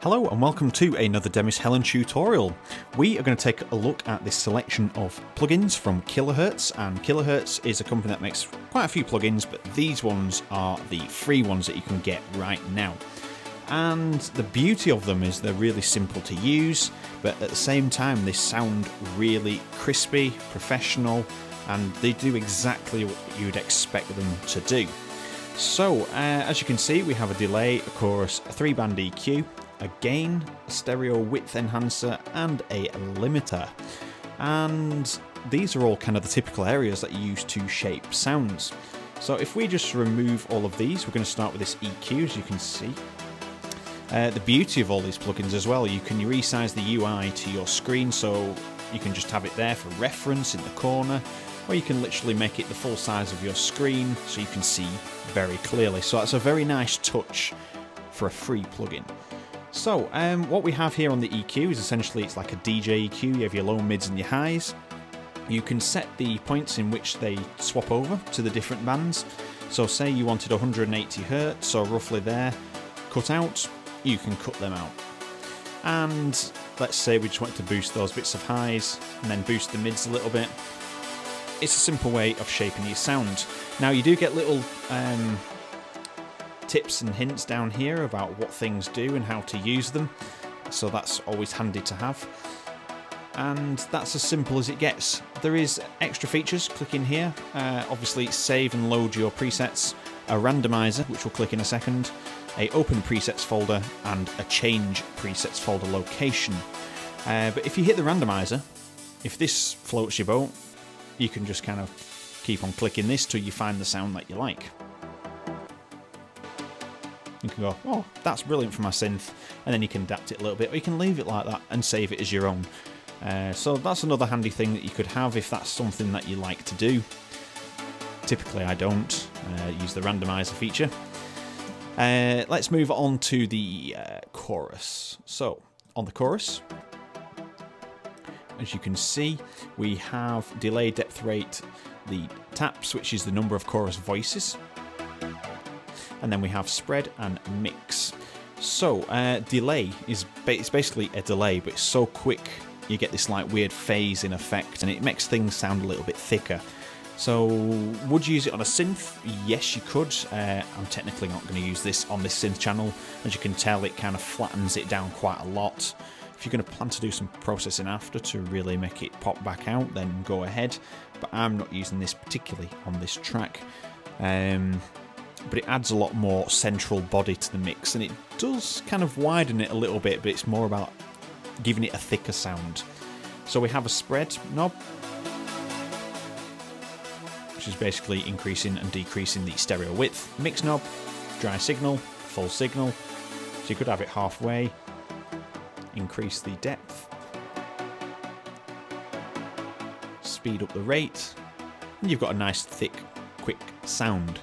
Hello and welcome to another Demis Hellen tutorial. We are going to take a look at this selection of plugins from Kilohearts, and Kilohearts is a company that makes quite a few plugins, but these ones are the free ones that you can get right now. And the beauty of them is they're really simple to use, but at the same time they sound really crispy, professional, and they do exactly what you'd expect them to do. So, as you can see, we have a delay, a chorus, a 3-band EQ, a gain, a stereo width enhancer, and a limiter. And these are all kind of the typical areas that you use to shape sounds. So if we just remove all of these, we're going to start with this EQ, as you can see. The beauty of all these plugins as well, you can resize the UI to your screen, so you can just have it there for reference in the corner, or you can literally make it the full size of your screen so you can see very clearly. So that's a very nice touch for a free plugin. So what we have here on the EQ is essentially it's like a DJ EQ. You have your low, mids and your highs. You can set the points in which they swap over to the different bands. So say you wanted 180 Hz, so roughly there, cut out, you can cut them out. And let's say we just want to boost those bits of highs and then boost the mids a little bit. It's a simple way of shaping your sound. Now you do get little tips and hints down here about what things do and how to use them, so that's always handy to have. And that's as simple as it gets. There is extra features, click in here, obviously save and load your presets, a randomizer which we'll click in a second, a open presets folder, and a change presets folder location. But if you hit the randomizer, if this floats your boat, you can just kind of keep on clicking this till you find the sound that you like. You can go, oh, that's brilliant for my synth, and then you can adapt it a little bit, or you can leave it like that and save it as your own. So that's another handy thing that you could have if that's something that you like to do. Typically I don't use the randomizer feature. Let's move on to the chorus. So on the chorus, as you can see, we have delay, depth rate, the taps, which is the number of chorus voices, and then we have spread and mix. So delay is it's basically a delay, but it's so quick you get this like weird phase in effect, and it makes things sound a little bit thicker. So would you use it on a synth? Yes, you could. I'm technically not going to use this on this synth channel. As you can tell, it kind of flattens it down quite a lot. If you're going to plan to do some processing after to really make it pop back out, then go ahead. But I'm not using this particularly on this track. But it adds a lot more central body to the mix, and it does kind of widen it a little bit, but it's more about giving it a thicker sound. So we have a spread knob, which is basically increasing and decreasing the stereo width. Mix knob, dry signal, full signal. So you could have it halfway, increase the depth, speed up the rate, and you've got a nice thick, quick sound.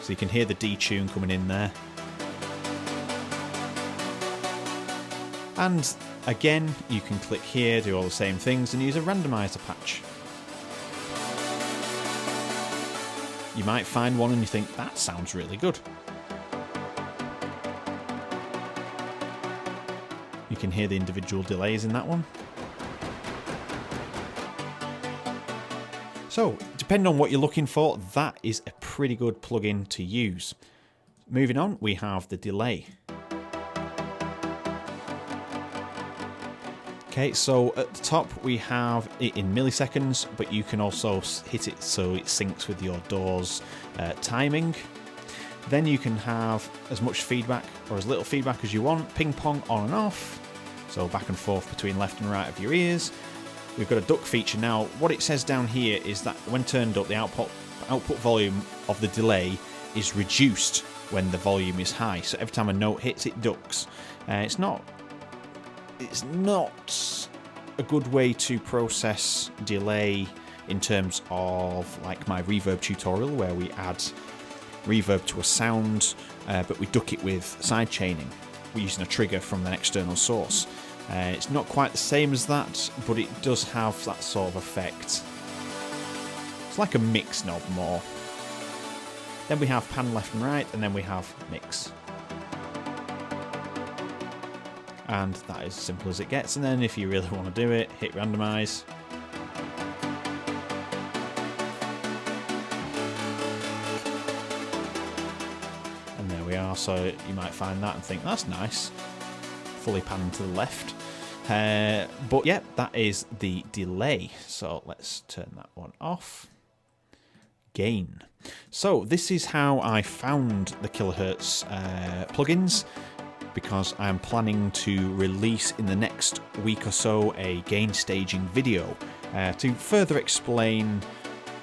So you can hear the detune coming in there. And again, you can click here, do all the same things, and use a randomizer patch. You might find one and you think, that sounds really good. You can hear the individual delays in that one. So, depending on what you're looking for, that is a pretty good plugin to use. Moving on, we have the delay. Okay, so at the top we have it in milliseconds, but you can also hit it so it syncs with your DAW's timing. Then you can have as much feedback or as little feedback as you want, ping pong on and off, so back and forth between left and right of your ears. We've got a duck feature now. What it says down here is that when turned up, the output volume of the delay is reduced when the volume is high. So every time a note hits, it ducks. It's not a good way to process delay in terms of like my reverb tutorial, where we add reverb to a sound, but we duck it with side chaining. We're using a trigger from an external source. It's not quite the same as that, but it does have that sort of effect. It's like a mix knob more. Then we have pan left and right, and then we have mix. And that is as simple as it gets. And then if you really want to do it, hit randomize. And there we are. So you might find that and think, that's nice. Fully pan to the left. But yeah, that is the delay. So let's turn that one off. Gain. So this is how I found the Kilohearts plugins, because I'm planning to release in the next week or so a gain staging video to further explain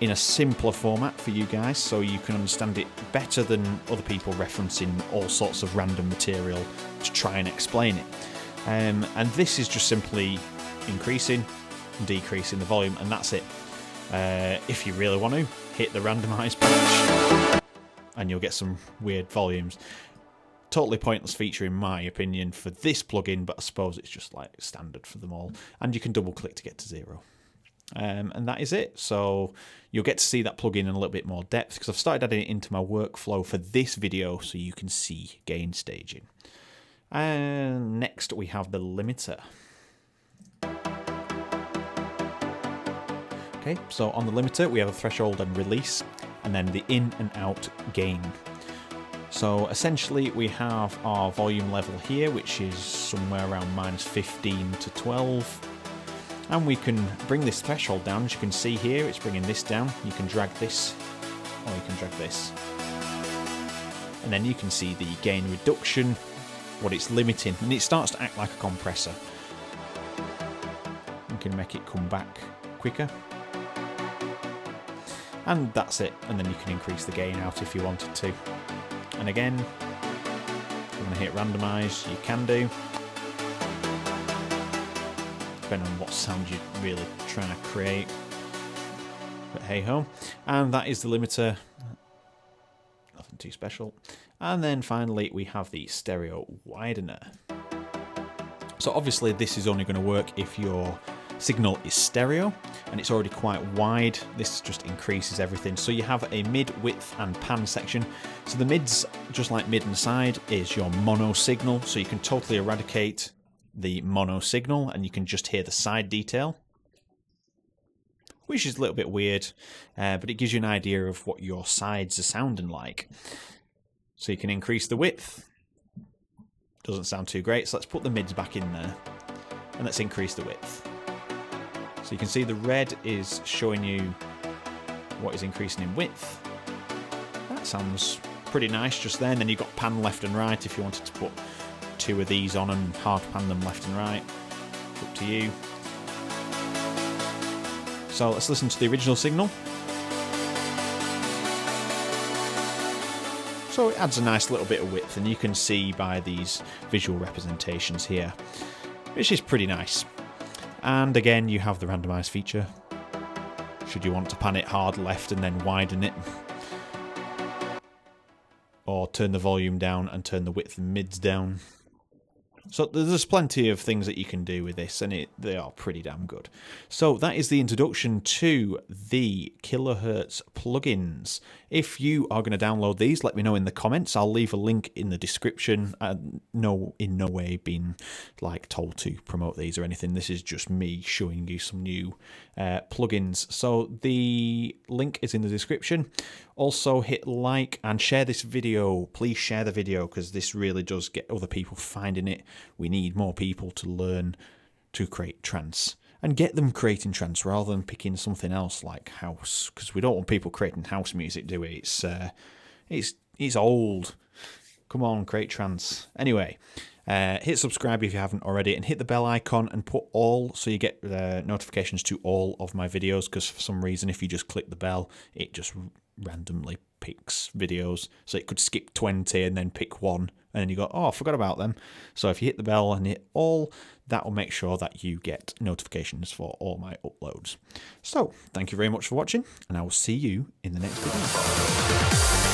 in a simpler format for you guys, so you can understand it better than other people referencing all sorts of random material to try and explain it. And this is just simply increasing and decreasing the volume, and that's it. If you really want to, hit the randomize patch and you'll get some weird volumes. Totally pointless feature in my opinion for this plugin, but I suppose it's just like standard for them all. And you can double click to get to 0. And that is it. So you'll get to see that plugin in a little bit more depth, because I've started adding it into my workflow for this video so you can see gain staging. And next we have the limiter. Okay, so on the limiter we have a threshold and release, and then the in and out gain. So essentially we have our volume level here, which is somewhere around -15 to 12. And we can bring this threshold down. As you can see here, it's bringing this down. You can drag this, or you can drag this. And then you can see the gain reduction, what it's limiting, and it starts to act like a compressor. You can make it come back quicker. And that's it. And then you can increase the gain out if you wanted to. And again, if you want to hit randomize, you can do. Depending on what sound you're really trying to create. But hey ho. And that is the limiter. Nothing too special. And then finally we have the stereo widener. So obviously this is only going to work if your signal is stereo, and it's already quite wide. This just increases everything. So you have a mid, width and pan section. So the mids, just like mid and side, is your mono signal. So you can totally eradicate the mono signal and you can just hear the side detail, which is a little bit weird, but it gives you an idea of what your sides are sounding like. So you can increase the width. Doesn't sound too great, so let's put the mids back in there and let's increase the width. So you can see the red is showing you what is increasing in width. That sounds pretty nice just there. And then you've got pan left and right if you wanted to put 2 of these on and hard pan them left and right. It's up to you. So let's listen to the original signal. So it adds a nice little bit of width, and you can see by these visual representations here, which is pretty nice. And again, you have the randomize feature, should you want to pan it hard left and then widen it, or turn the volume down and turn the width and mids down. So there's plenty of things that you can do with this, and they are pretty damn good. So that is the introduction to the Kilohearts plugins. If you are going to download these, let me know in the comments. I'll leave a link in the description. In no way been like told to promote these or anything. This is just me showing you some new plugins. So the link is in the description. Also hit like and share this video. Please share the video, because this really does get other people finding it. We need more people to learn to create trance and get them creating trance rather than picking something else like house, because we don't want people creating house music, do we? It's old. Come on, create trance. Anyway, hit subscribe if you haven't already, and hit the bell icon and put all so you get notifications to all of my videos, because for some reason if you just click the bell it just randomly picks videos, so it could skip 20 and then pick one, and then you go, oh, I forgot about them. So if you hit the bell and hit all, that will make sure that you get notifications for all my uploads. So thank you very much for watching, and I will see you in the next video.